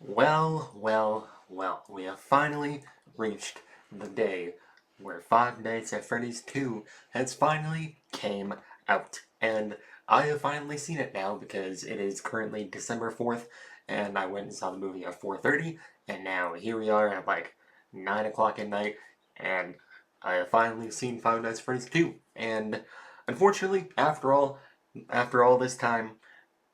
Well, we have finally reached the day where Five Nights at Freddy's 2 has finally came out. And I have finally seen it now because it is currently December 4th, and I went and saw the movie at 4:30, and now here we are at like 9 o'clock at night, and I have finally seen Five Nights at Freddy's 2. And unfortunately, after all this time,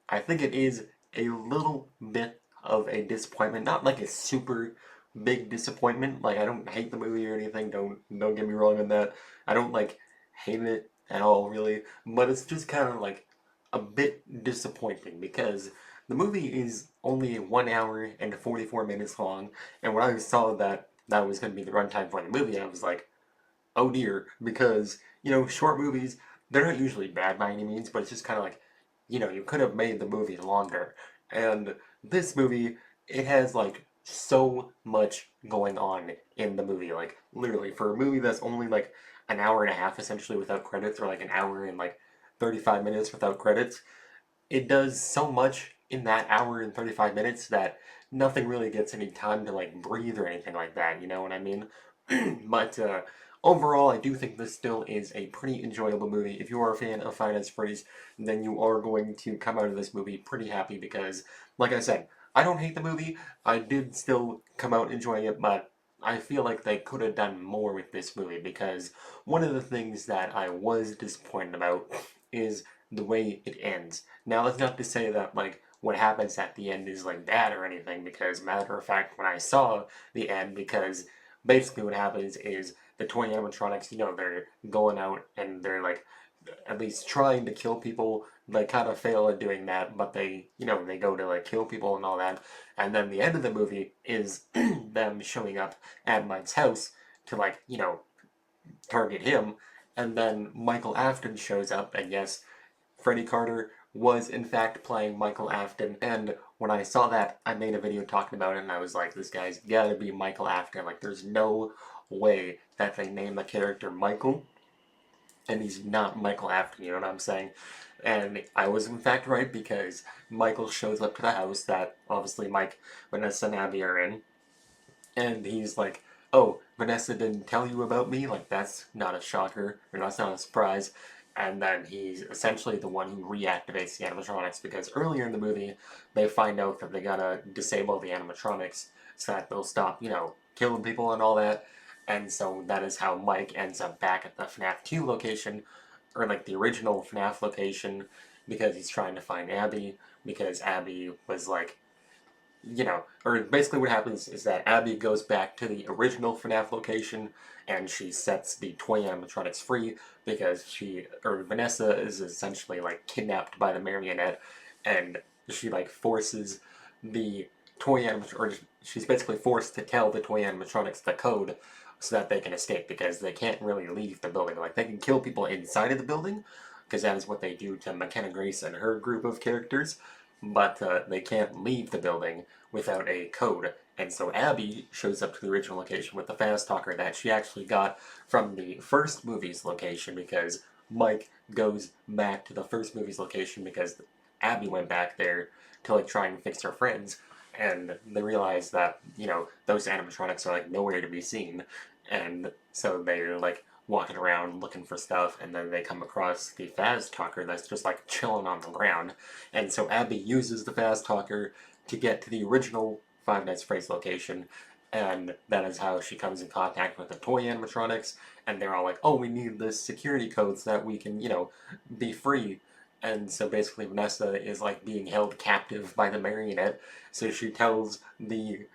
I think it is a little bit of a disappointment. Not like a super big disappointment. Like I don't hate the movie or anything. Don't get me wrong on that. I don't like hate it at all really. But it's just kind of like a bit disappointing because the movie is only 1 hour and 44 minutes long. And when I saw that that was going to be the runtime for the movie, I was like, oh dear, because short movies, they're not usually bad by any means, but it's just kind of like, you could have made the movie longer. And this movie, it has like so much going on in the movie. Like literally, for a movie that's only like an hour and a half essentially without credits, or like an hour and like 35 minutes without credits, it does so much in that hour and 35 minutes that nothing really gets any time to like breathe or anything like that, you know what I mean? But overall, I do think this still is a pretty enjoyable movie. If you are a fan of Five Nights at Freddy's, then you are going to come out of this movie pretty happy because, like I said, I don't hate the movie. I did still come out enjoying it, but I feel like they could have done more with this movie because one of the things that I was disappointed about is the way it ends. Now, that's not to say that, like, what happens at the end is, like, bad or anything, because, matter of fact, when I saw the end, because basically what happens is the toy animatronics, they're going out and they're, like, at least trying to kill people. They kind of fail at doing that, but they go to, like, kill people and all that. And then the end of the movie is them showing up at Mike's house to, like, target him. And then Michael Afton shows up, and yes, Freddie Carter was in fact playing Michael Afton, and when I saw that, I made a video talking about it, and I was like, this guy's gotta be Michael Afton. Like, there's no way that they name the character Michael, and he's not Michael Afton, you know what I'm saying? And I was in fact right because Michael shows up to the house that obviously Mike, Vanessa, and Abby are in, and he's like, oh, Vanessa didn't tell you about me? Like, that's not a shocker, or that's not a surprise. And then he's essentially the one who reactivates the animatronics because earlier in the movie, they find out that they gotta disable the animatronics so that they'll stop, killing people and all that. And so that is how Mike ends up back at the FNAF 2 location, or like the original FNAF location, because he's trying to find Abby, because Abby was like, or basically what happens is that Abby goes back to the original FNAF location and she sets the toy animatronics free because Vanessa is essentially like kidnapped by the marionette and she like forces the or she's basically forced to tell the toy animatronics the code so that they can escape because they can't really leave the building. Like they can kill people inside of the building because that is what they do to McKenna Grace and her group of characters, but they can't leave the building without a code. And so Abby shows up to the original location with the fast talker that she actually got from the first movie's location because Mike goes back to the first movie's location because Abby went back there to like try and fix her friends. And they realize that, those animatronics are like nowhere to be seen. And so they're like walking around looking for stuff, and then they come across the fast talker that's just like chilling on the ground. And so Abby uses the fast talker to get to the original Five Nights at Freddy's location, and that is how she comes in contact with the toy animatronics, and they're all like, oh, we need this security code so that we can, be free. And so basically Vanessa is like being held captive by the marionette, so she tells the,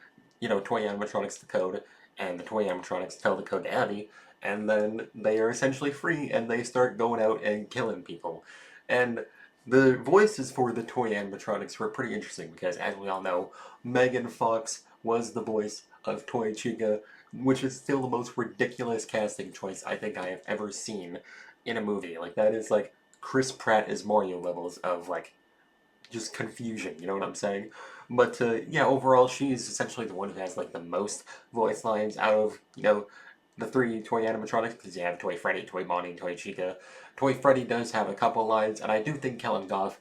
toy animatronics the code, and the toy animatronics tell the code to Abby, and then they are essentially free, and they start going out and killing people. And the voices for the toy animatronics were pretty interesting because, as we all know, Megan Fox was the voice of Toy Chica, which is still the most ridiculous casting choice I think I have ever seen in a movie. Like, that is like Chris Pratt as Mario levels of, like, just confusion, you know what I'm saying? But yeah, overall, she's essentially the one who has like the most voice lines out of, the three toy animatronics, because you have Toy Freddy, Toy Bonnie, and Toy Chica. Toy Freddy does have a couple lines, and I do think Kellen Goff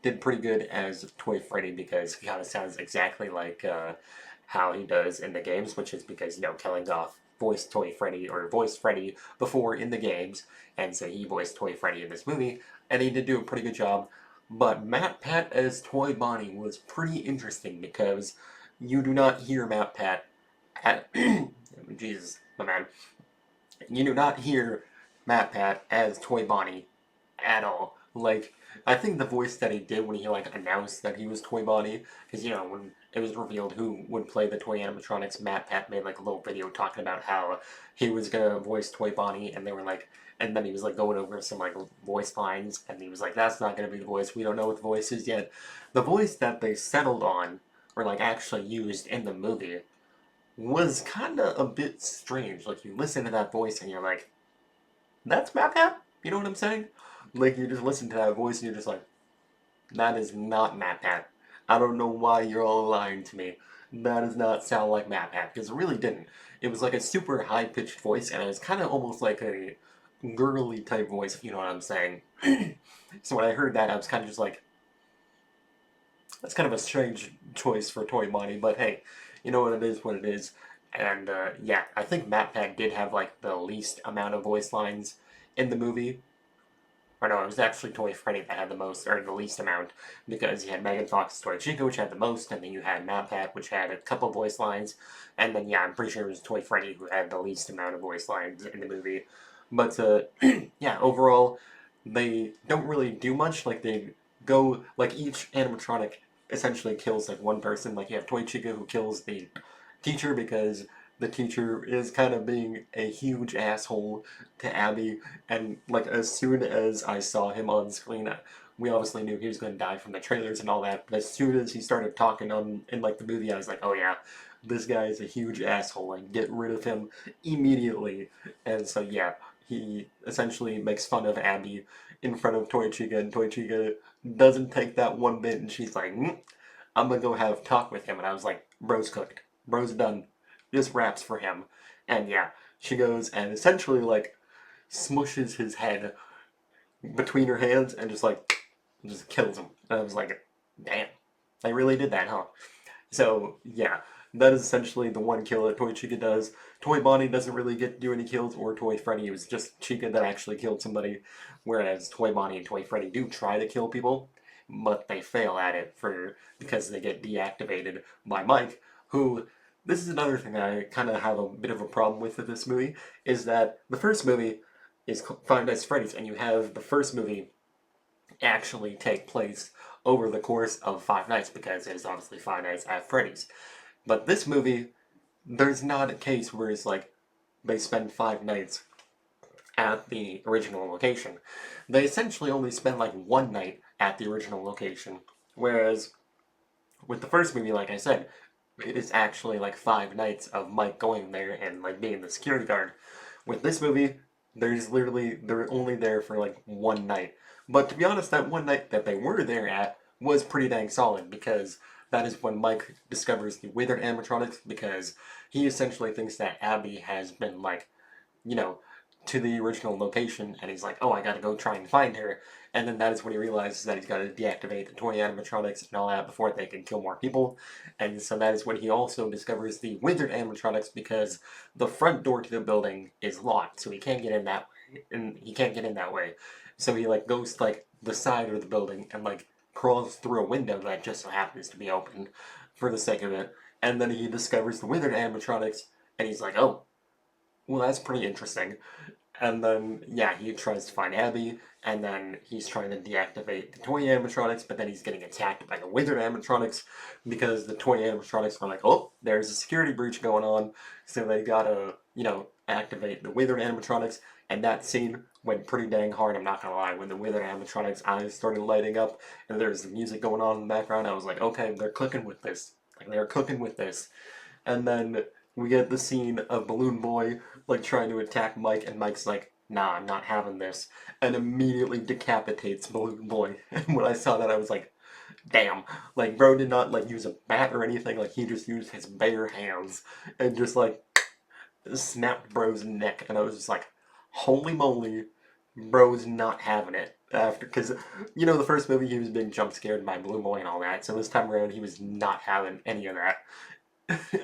did pretty good as Toy Freddy because he kind of sounds exactly like how he does in the games, which is because, Kellingoff voiced Toy Freddy or voiced Freddy before in the games, and so he voiced Toy Freddy in this movie, and he did do a pretty good job. But Matt Pat as Toy Bonnie was pretty interesting because you do not hear Matt Pat at Jesus, my man. You do not hear Matt Pat as Toy Bonnie at all. Like, I think the voice that he did when he announced that he was Toy Bonnie, because when it was revealed who would play the toy animatronics, Matt Pat made a little video talking about how he was gonna voice Toy Bonnie, and they were and then he was going over some voice lines, and he was like, "That's not gonna be the voice. We don't know what the voice is yet." The voice that they settled on, or actually used in the movie, was kind of a bit strange. You listen to that voice and you're like, "That's Matt Pat." You know what I'm saying? You just listen to that voice and you're just like, that is not Matt Pat. I don't know why you're all lying to me. That does not sound like Matt Pat, because it really didn't. It was a super high-pitched voice, and it was kind of almost like a girly type voice, if you know what I'm saying. So when I heard that, I was kind of just like, that's kind of a strange choice for Toy Bonnie, but hey, you know what it is. And yeah, I think Matt Pat did have the least amount of voice lines in the movie. Or no, it was actually Toy Freddy that had the most, or the least amount, because you had Megan Fox's Toy Chica, which had the most, and then you had Matt Pat, which had a couple voice lines, and then, yeah, I'm pretty sure it was Toy Freddy who had the least amount of voice lines in the movie. But, yeah, overall, they don't really do much. They go, each animatronic essentially kills, one person. You have Toy Chica who kills the teacher because the teacher is kind of being a huge asshole to Abby, and as soon as I saw him on screen, we obviously knew he was going to die from the trailers and all that. But as soon as he started talking in the movie, I was like, oh yeah, this guy is a huge asshole, and get rid of him immediately. And so yeah, he essentially makes fun of Abby in front of Toy Chica, and Toy Chica doesn't take that one bit, and she's like, I'm gonna go have a talk with him. And I was like, bro's cooked, bro's done. This wraps for him. And yeah, she goes and essentially smushes his head between her hands and just kills him. And I was like, damn, they really did that, huh? So yeah, that is essentially the one kill that Toy Chica does. Toy Bonnie doesn't really get to do any kills, or Toy Freddy. It was just Chica that actually killed somebody, whereas Toy Bonnie and Toy Freddy do try to kill people, but they fail at it because they get deactivated by Mike, who, this is another thing that I kind of have a bit of a problem with this movie, is that the first movie is Five Nights at Freddy's, and you have the first movie actually take place over the course of 5 nights, because it is obviously Five Nights at Freddy's. But this movie, there's not a case where it's they spend 5 nights at the original location. They essentially only spend one night at the original location, whereas with the first movie, like I said, it is actually 5 nights of Mike going there and being the security guard. With this movie, they're only there for one night. But to be honest, that one night that they were there at was pretty dang solid, because that is when Mike discovers the withered animatronics, because he essentially thinks that Abby has been you know, to the original location, and he's like, oh, I gotta go try and find her. And then that is when he realizes that he's got to deactivate the toy animatronics and all that before they can kill more people. And so that is when he also discovers the withered animatronics, because the front door to the building is locked, so he can't get in that way. And he can't get in that way. So he goes to the side of the building and crawls through a window that just so happens to be open for the sake of it. And then he discovers the withered animatronics, and he's like, oh, well, that's pretty interesting. And then, yeah, he tries to find Abby, and then he's trying to deactivate the toy animatronics, but then he's getting attacked by the withered animatronics, because the toy animatronics are like, oh, there's a security breach going on, so they gotta, activate the withered animatronics. And that scene went pretty dang hard, I'm not gonna lie. When the withered animatronics' eyes started lighting up, and there's the music going on in the background, I was like, okay, they're cooking with this. They're cooking with this. And then we get the scene of Balloon Boy trying to attack Mike, and Mike's like, nah, I'm not having this, and immediately decapitates Balloon Boy. And when I saw that, I was like, damn. Bro did not use a bat or anything, he just used his bare hands and just snapped Bro's neck. And I was just like, holy moly, Bro's not having it. After, because, you know, the first movie he was being jump scared by Blue Boy and all that, so this time around he was not having any of that.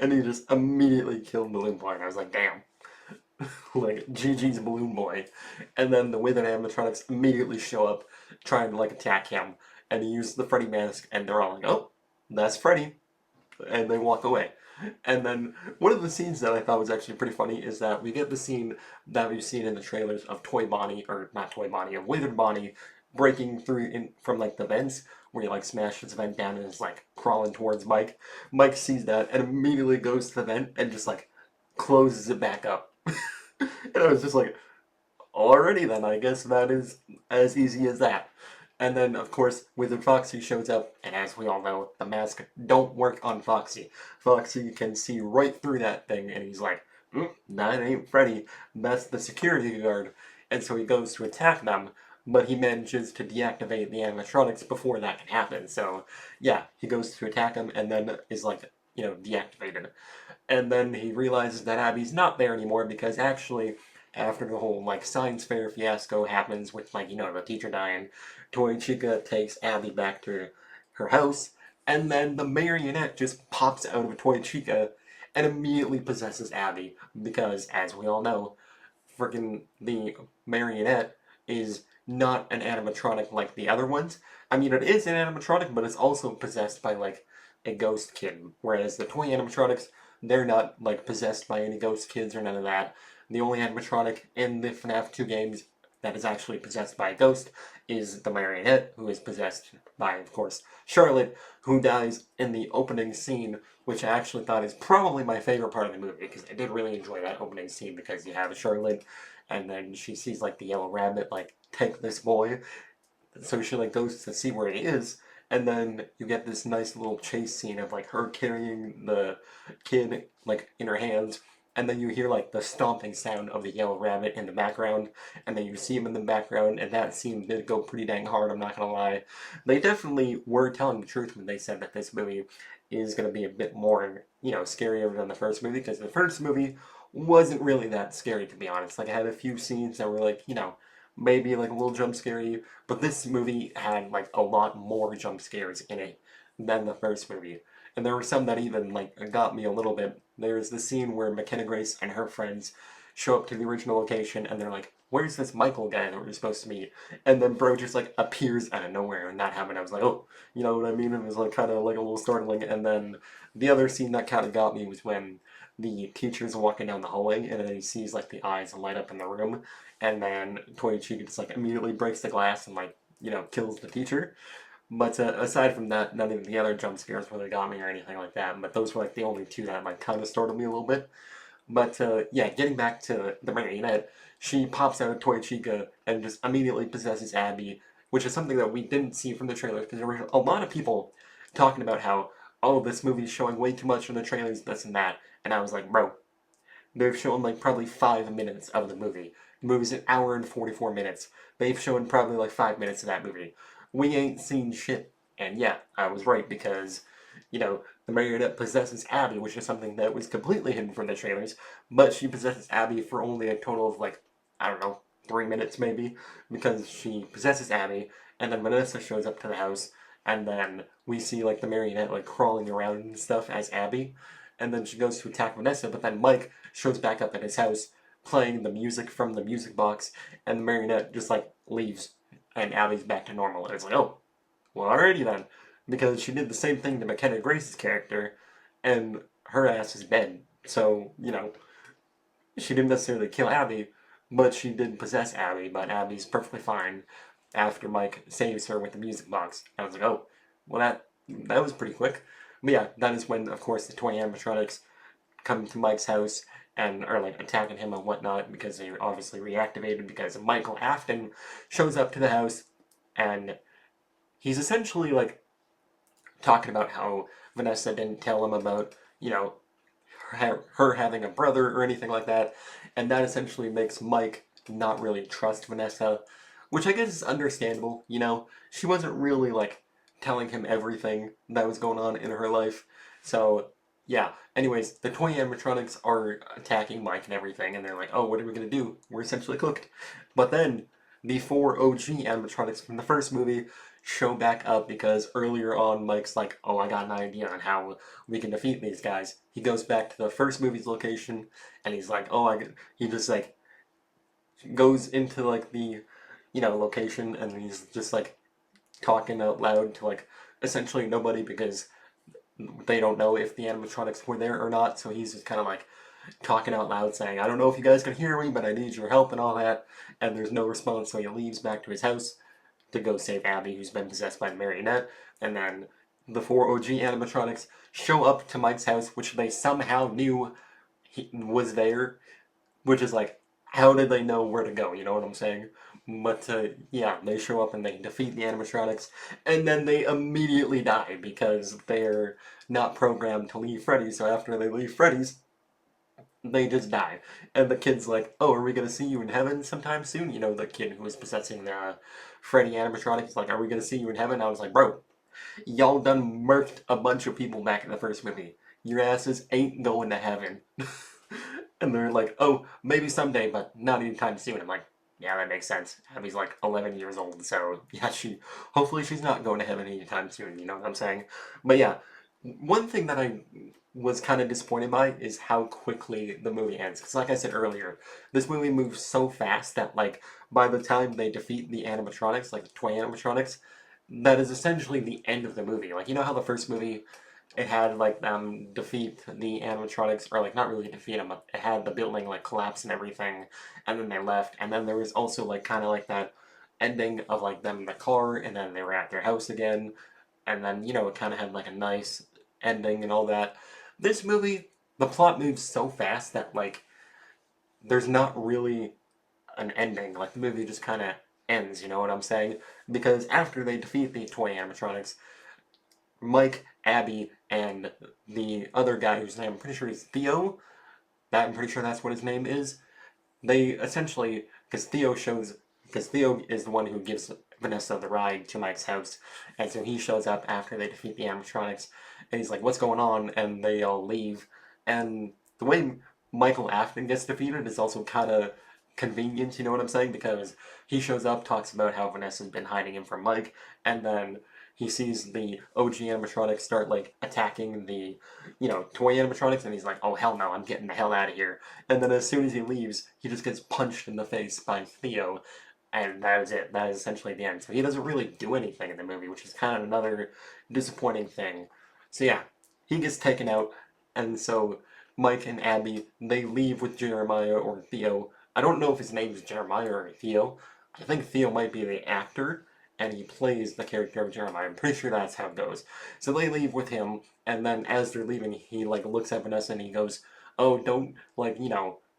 And he just immediately killed Balloon Boy, and I was like, damn. Like, GG's Balloon Boy. And then the withered animatronics immediately show up, trying to, like, attack him, and he uses the Freddy mask, and they're all like, oh, that's Freddy. And they walk away. And then one of the scenes that I thought was actually pretty funny is that we get the scene that we've seen in the trailers of Toy Bonnie, or not Toy Bonnie, of Withered Bonnie breaking through from like the vents where he like smashes the vent down and is like crawling towards Mike. Mike sees that and immediately goes to the vent and just like closes it back up. And I was just like, alrighty then, I guess that is as easy as that. And then, of course, Withered Foxy shows up, and as we all know, the mask don't work on Foxy. Foxy can see right through that thing, and he's like, that ain't Freddy, that's the security guard. And so he goes to attack them, but he manages to deactivate the animatronics before that can happen. So, yeah, he goes to attack him, and then is like, you know, deactivated. And then he realizes that Abby's not there anymore because actually, after the whole like science fair fiasco happens with like, you know, the teacher dying, Toy Chica takes Abby back to her house, and then the marionette just pops out of Toy Chica and immediately possesses Abby because, as we all know, freaking the marionette is not an animatronic like the other ones. I mean, it is an animatronic, but it's also possessed by like a ghost kid, whereas the toy animatronics, they're not like possessed by any ghost kids or none of that. The only animatronic in the FNAF 2 games that is actually possessed by a ghost is the marionette, who is possessed by, of course, Charlotte, who dies in the opening scene, which I actually thought is probably my favorite part of the movie, because I did really enjoy that opening scene, because you have Charlotte, and then she sees, like, the yellow rabbit, like, take this boy, so she, like, goes to see where he is, and then you get this nice little chase scene of, like, her carrying the kid, like, in her hands, and then you hear like the stomping sound of the yellow rabbit in the background, and then you see him in the background, and that scene did go pretty dang hard, I'm not gonna lie. They definitely were telling the truth when they said that this movie is gonna be a bit more, you know, scarier than the first movie, because the first movie wasn't really that scary, to be honest. Like, I had a few scenes that were like, you know, maybe like a little jump scary, but this movie had like a lot more jump scares in it than the first movie. And there were some that even like got me a little bit. There's the scene where McKenna Grace and her friends show up to the original location and they're like, where's this Michael guy that we're supposed to meet? And then bro just like appears out of nowhere, and that happened. I was like, oh, you know what I mean? It was like kind of like a little startling. And then the other scene that kind of got me was when the teacher's walking down the hallway and then he sees like the eyes light up in the room, and then Toy Chica just like immediately breaks the glass and like, you know, kills the teacher. But aside from that, none of the other jump scares really got me or anything like that. But those were like the only two that like kind of startled me a little bit. But yeah, getting back to the marionette, she pops out of Toy Chica and just immediately possesses Abby, which is something that we didn't see from the trailers because there were a lot of people talking about how, oh, this movie's showing way too much in the trailers, this and that. And I was like, bro, they've shown like probably 5 minutes of the movie. The movie's an hour and 44 minutes. They've shown probably like 5 minutes of that movie. We ain't seen shit. And yeah, I was right because, you know, the marionette possesses Abby, which is something that was completely hidden from the trailers, but she possesses Abby for only a total of like, I don't know, 3 minutes maybe, because she possesses Abby, and then Vanessa shows up to the house, and then we see like the marionette like crawling around and stuff as Abby, and then she goes to attack Vanessa, but then Mike shows back up at his house playing the music from the music box, and the marionette just like leaves, and Abby's back to normal. And it's like, oh, well, alrighty then, because she did the same thing to McKenna Grace's character, and her ass is dead. So, you know, she didn't necessarily kill Abby, but she did possess Abby, but Abby's perfectly fine after Mike saves her with the music box. I was like, oh, well, that was pretty quick. But yeah, that is when, of course, the toy animatronics come to Mike's house and are like attacking him and whatnot because they're obviously reactivated because Michael Afton shows up to the house and he's essentially like talking about how Vanessa didn't tell him about, you know, her having a brother or anything like that, and that essentially makes Mike not really trust Vanessa, which I guess is understandable, you know? She wasn't really, like, telling him everything that was going on in her life, so, yeah. Anyways, the toy animatronics are attacking Mike and everything, and they're like, oh, what are we gonna do? We're essentially cooked. But then, the 4 OG animatronics from the first movie show back up because earlier on Mike's like, oh, I got an idea on how we can defeat these guys. He goes back to the first movie's location and he's like, he just like goes into like the, location and he's just like talking out loud to like essentially nobody because they don't know if the animatronics were there or not. So he's just kind of like talking out loud saying, I don't know if you guys can hear me, but I need your help and all that. And there's no response, so he leaves back to his house to go save Abby, who's been possessed by the marionette. And then the 4 OG animatronics show up to Mike's house, which they somehow knew he was there, which is like, how did they know where to go? You know what I'm saying? But yeah, they show up and they defeat the animatronics, and then they immediately die because they're not programmed to leave Freddy's. So after they leave Freddy's, they just die. And the kid's like, oh, are we gonna see you in heaven sometime soon? You know, the kid who was possessing the Freddy animatronic is like, are we gonna see you in heaven? I was like, bro, y'all done murked a bunch of people back in the first movie. Your asses ain't going to heaven. And they're like, oh, maybe someday, but not anytime soon. I'm like, yeah, that makes sense. Abby's like 11 years old, so yeah, hopefully she's not going to heaven anytime soon, you know what I'm saying? But yeah, one thing that I was kind of disappointed by is how quickly the movie ends. Because like I said earlier, this movie moves so fast that like by the time they defeat the animatronics, like the toy animatronics, that is essentially the end of the movie. Like, you know how the first movie it had like them defeat the animatronics, or like not really defeat them, but it had the building like collapse and everything, and then they left. And then there was also like kind of like that ending of like them in the car, and then they were at their house again, and then it kind of had like a nice ending and all that. This movie, the plot moves so fast that like there's not really an ending. Like the movie just kind of ends. You know what I'm saying? Because after they defeat the toy animatronics, Mike, Abby, and the other guy whose name I'm pretty sure is Theo. I'm pretty sure that's what his name is. They essentially, because Theo is the one who gives Vanessa the ride to Mike's house, and so he shows up after they defeat the animatronics, and he's like, "What's going on?" And they all leave, and the way Michael Afton gets defeated is also kind of convenient, you know what I'm saying? Because he shows up, talks about how Vanessa's been hiding him from Mike, and then he sees the OG animatronics start like attacking the, toy animatronics, and he's like, "Oh hell no, I'm getting the hell out of here." And then as soon as he leaves, he just gets punched in the face by Theo, and that is it. That is essentially the end. So he doesn't really do anything in the movie, which is kind of another disappointing thing. So yeah, he gets taken out, and so Mike and Abby, they leave with Jeremiah or Theo. I don't know if his name is Jeremiah or Theo. I think Theo might be the actor, and he plays the character of Jeremiah. I'm pretty sure that's how it goes. So they leave with him, and then as they're leaving, he like looks at Vanessa and he goes, "Oh, don't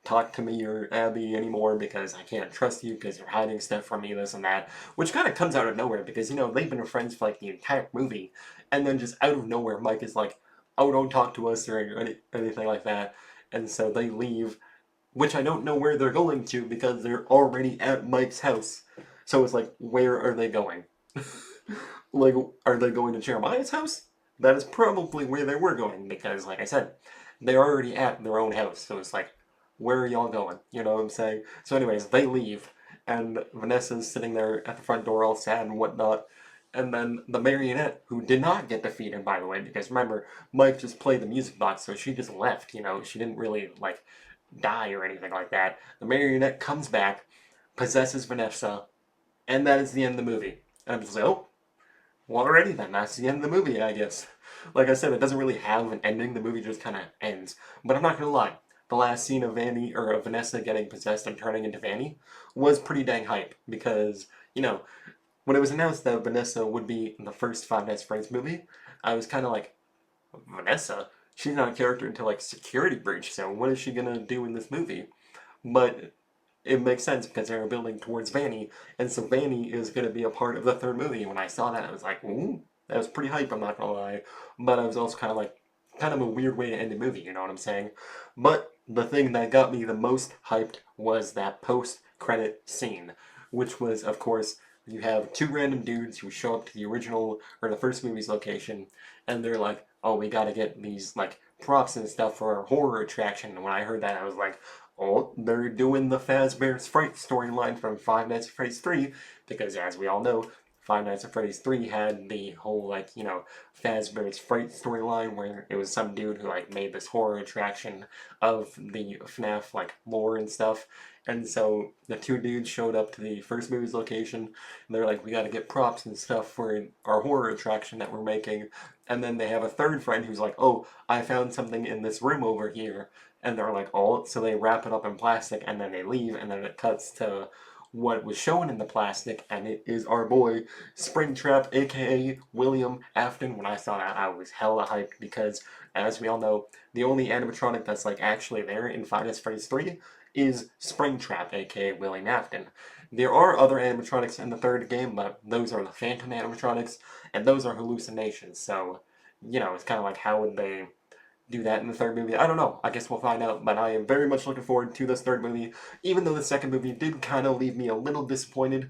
talk to me or Abby anymore because I can't trust you because you're hiding stuff from me, this and that." Which kind of comes out of nowhere because they've been friends for like the entire movie, and then just out of nowhere, Mike is like, "Oh, don't talk to us," or anything like that. And so they leave, which I don't know where they're going to because they're already at Mike's house. So it's like, where are they going? Like, are they going to Jeremiah's house? That is probably where they were going because, like I said, they're already at their own house. So it's like, where are y'all going? You know what I'm saying? So, anyways, they leave, and Vanessa's sitting there at the front door all sad and whatnot. And then the marionette, who did not get defeated, by the way, because remember, Mike just played the music box, so she just left, she didn't really, die or anything like that. The marionette comes back, possesses Vanessa, and that is the end of the movie. And I'm just like, oh, well, already then, that's the end of the movie, I guess. Like I said, it doesn't really have an ending, the movie just kind of ends. But I'm not gonna lie, the last scene of Vanessa getting possessed and turning into Vanny was pretty dang hype, because, when it was announced that Vanessa would be in the first Five Nights at Freddy's movie, I was kind of like, Vanessa? She's not a character until like Security Breach, so what is she gonna do in this movie? But it makes sense because they're building towards Vanny, and so Vanny is gonna be a part of the third movie. When I saw that, I was like, ooh, that was pretty hype, I'm not gonna lie. But I was also kind of a weird way to end a movie, you know what I'm saying? But the thing that got me the most hyped was that post-credit scene, which was, of course, you have two random dudes who show up to the original, or the first movie's location, and they're like, oh, we gotta get these, props and stuff for our horror attraction. And when I heard that, I was like, oh, they're doing the Fazbear's Fright storyline from Five Nights at Freddy's 3, because as we all know, Five Nights at Freddy's 3 had the whole, like, Fazbear's Fright storyline where it was some dude who, like, made this horror attraction of the FNAF, like, lore and stuff. And so the two dudes showed up to the first movie's location, and they're like, we gotta get props and stuff for our horror attraction that we're making. And then they have a third friend who's like, oh, I found something in this room over here. And they're like, oh, so they wrap it up in plastic and then they leave, and then it cuts to what was shown in the plastic, and it is our boy Springtrap, aka William Afton. When I saw that, I was hella hyped because, as we all know, the only animatronic that's like actually there in Five Nights at Freddy's 3 is Springtrap, aka William Afton. There are other animatronics in the third game, but those are the Phantom animatronics, and those are hallucinations. So, it's kind of like, how would they do that in the third movie? I don't know. I guess we'll find out, but I am very much looking forward to this third movie. Even though the second movie did kind of leave me a little disappointed,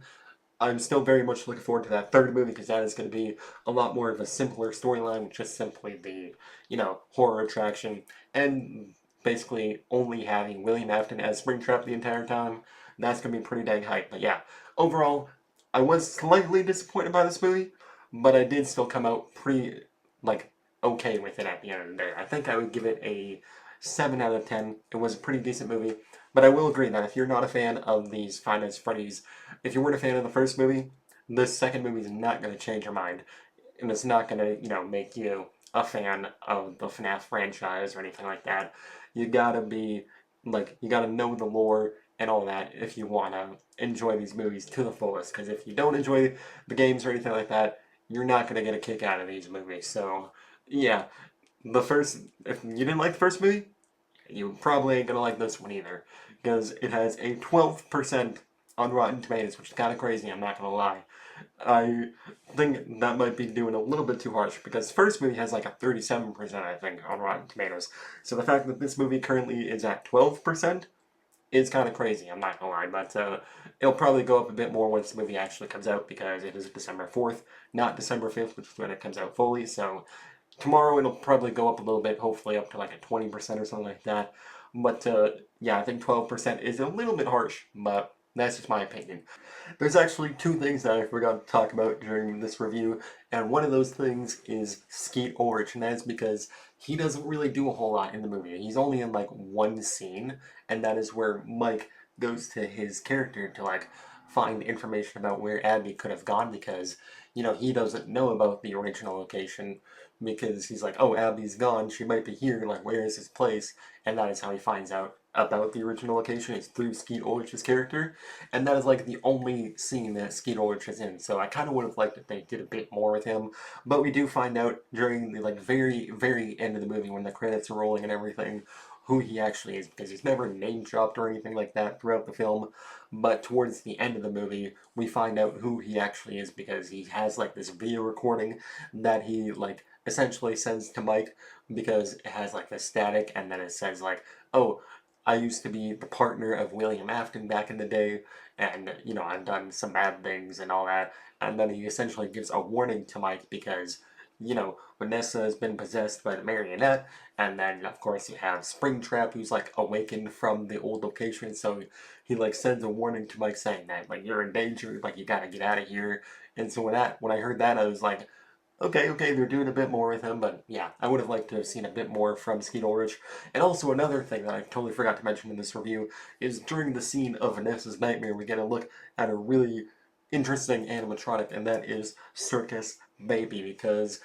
I'm still very much looking forward to that third movie because that is going to be a lot more of a simpler storyline, just simply the, horror attraction, and basically only having William Afton as Springtrap the entire time. That's going to be pretty dang hype. But yeah, overall, I was slightly disappointed by this movie, but I did still come out pretty, like, okay with it at the end of the day. I think I would give it a 7 out of 10. It was a pretty decent movie, but I will agree that if you're not a fan of these Five Nights at Freddy's, if you weren't a fan of the first movie, this second movie is not going to change your mind, and it's not going to, make you a fan of the FNAF franchise or anything like that. You gotta be, like, you gotta know the lore and all that if you want to enjoy these movies to the fullest, because if you don't enjoy the games or anything like that, you're not going to get a kick out of these movies. So, yeah, if you didn't like the first movie, you probably ain't gonna like this one either, because it has a 12% on Rotten Tomatoes, which is kind of crazy, I'm not gonna lie. I think that might be doing a little bit too harsh, because the first movie has like a 37%, I think, on Rotten Tomatoes. So the fact that this movie currently is at 12% is kind of crazy, I'm not gonna lie, but it'll probably go up a bit more once the movie actually comes out, because it is December 4th, not December 5th, which is when it comes out fully, so tomorrow it'll probably go up a little bit, hopefully up to like a 20% or something like that. But yeah, I think 12% is a little bit harsh, but that's just my opinion. There's actually two things that I forgot to talk about during this review, and one of those things is Skeet Ulrich, and that's because he doesn't really do a whole lot in the movie. He's only in like one scene, and that is where Mike goes to his character to like find information about where Abby could have gone, because he doesn't know about the original location, because he's like, oh, Abby's gone, she might be here, like, where is his place? And that is how he finds out about the original location, is through Skeet Ulrich's character, and that is like the only scene that Skeet Ulrich is in, so I kind of would have liked if they did a bit more with him, but we do find out during the, like, very, very end of the movie, when the credits are rolling and everything, who he actually is, because he's never name dropped or anything like that throughout the film, but towards the end of the movie, we find out who he actually is, because he has, like, this video recording that he, like, essentially sends to Mike, because it has, like, the static, and then it says, like, oh, I used to be the partner of William Afton back in the day, and, I've done some bad things and all that, and then he essentially gives a warning to Mike, because, Vanessa has been possessed by the marionette, and then, of course, you have Springtrap, who's, like, awakened from the old location, so he, like, sends a warning to Mike saying that, like, you're in danger, like, you gotta get out of here, and so when I heard that, I was like, okay, they're doing a bit more with him, but yeah, I would have liked to have seen a bit more from Skeet Ulrich. And also another thing that I totally forgot to mention in this review is during the scene of Vanessa's nightmare, we get a look at a really interesting animatronic, and that is Circus Baby, because,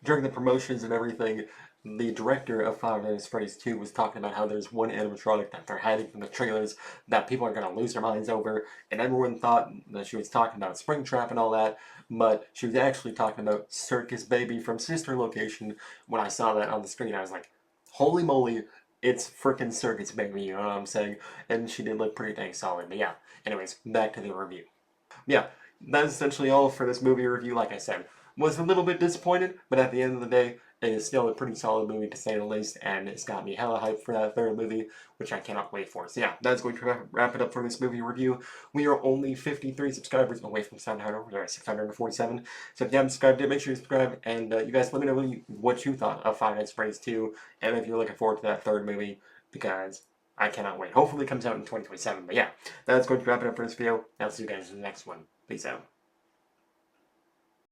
during the promotions and everything, the director of Five Nights at Freddy's 2 was talking about how there's one animatronic that they're hiding from the trailers that people are going to lose their minds over, and everyone thought that she was talking about Springtrap and all that, but she was actually talking about Circus Baby from Sister Location. When I saw that on the screen, I was like, holy moly, it's frickin' Circus Baby, you know what I'm saying? And she did look pretty dang solid, but yeah. Anyways, back to the review. Yeah, that's essentially all for this movie review, like I said. Was a little bit disappointed, but at the end of the day, it is still a pretty solid movie to say the least, and it's got me hella hyped for that third movie, which I cannot wait for. So yeah, that's going to wrap it up for this movie review. We are only 53 subscribers away from 700, we're at 647. So if you haven't subscribed yet, make sure you subscribe, and you guys let me know what you thought of Five Nights at Freddy's 2, and if you're looking forward to that third movie, because I cannot wait. Hopefully it comes out in 2027. But yeah, that's going to wrap it up for this video. I'll see you guys in the next one. Peace out.